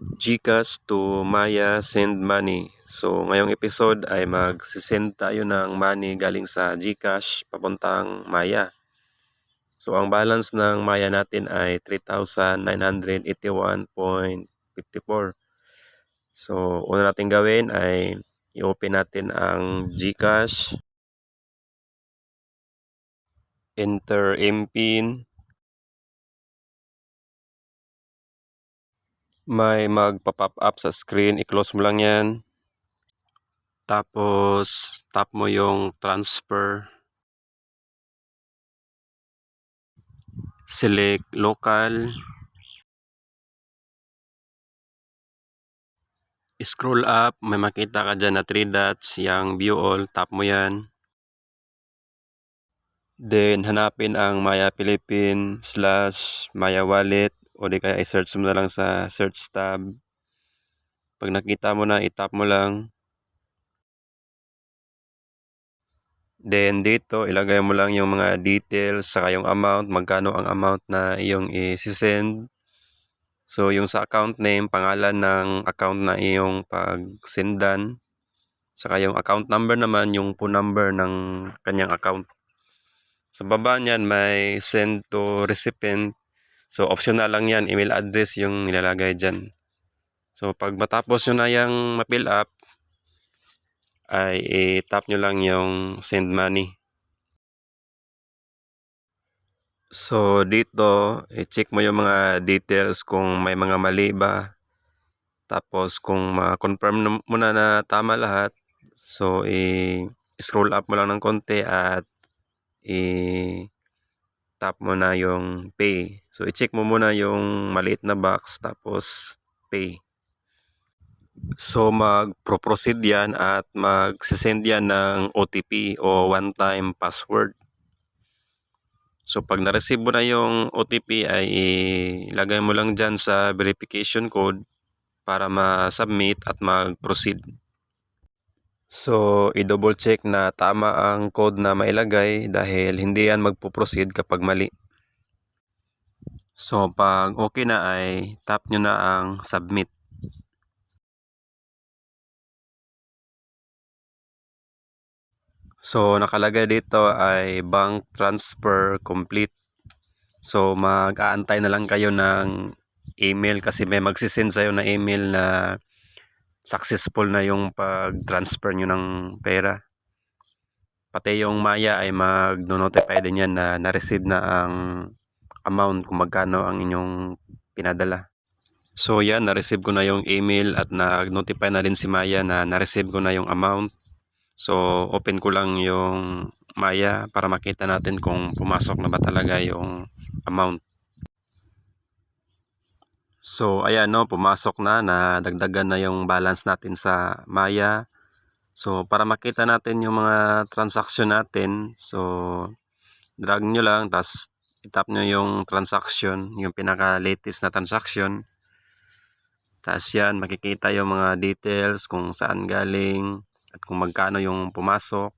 GCash to Maya send money. So ngayong episode ay mag-send tayo ng money galing sa GCash papuntang Maya. So ang balance ng Maya natin ay 3,981.54. So una natin gawin ay i-open natin ang GCash. Enter MPIN. May magpa-pop up sa screen, i-close mo lang yan. Tapos tap mo yung transfer. Select local. Scroll up, may makita ka dyan na 3 dots, yung view all, tap mo yan. Then hanapin ang Maya Philippines / Maya Wallet o di kaya i-search mo na lang sa search tab. Pag nakita mo na, i-tap mo lang. Then dito, ilagay mo lang yung mga details saka yung amount, magkano ang amount na iyong i-send. So yung sa account name, pangalan ng account na iyong pag-sendan. Saka yung account number naman, yung phone number ng kanyang account. Sa baba niyan may send to recipient. So optional lang yan, email address yung nilalagay dyan. So pag matapos nyo na yung ma-fill up, ay i-tap nyo lang yung send money. So dito, i-check mo yung mga details kung may mga mali ba. Tapos kung ma-confirm mo na tama lahat, so i-scroll up mo lang ng konti at i-tap mo na yung pay. So i-check mo muna yung maliit na box tapos pay. So mag-proceed yan at mag-send yan ng OTP o one-time password. So pag na-receive mo na yung OTP ay ilagay mo lang dyan sa verification code para ma-submit at mag-proceed. So i-double check na tama ang code na mailagay dahil hindi yan magpo-proceed kapag mali. So pag okay na ay tap nyo na ang submit. So nakalagay dito ay bank transfer complete. So mag-aantay na lang kayo ng email kasi may magsisend sa'yo na email na successful na yung pag-transfer nyo ng pera. Pati yung Maya ay mag-notify din yan na na-receive na ang amount kung magkano ang inyong pinadala. So yan, na-receive ko na yung email at nag-notify na din si Maya na na-receive ko na yung amount. So open ko lang yung Maya para makita natin kung pumasok na ba talaga yung amount. So ayan no, pumasok na dagdagan na yung balance natin sa Maya. So para makita natin yung mga transaction natin, so drag nyo lang, tapos itap nyo yung transaction, yung pinaka latest na transaction. Tapos yan, makikita yung mga details kung saan galing at kung magkano yung pumasok.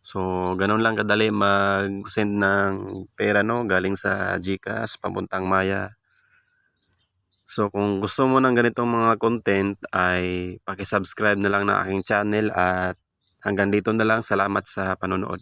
So ganun lang kadali mag-send ng pera no, galing sa GCash papuntang Maya. So kung gusto mo ng ganitong mga content ay paki-subscribe na lang ng aking channel at hanggang dito na lang. Salamat sa panonood.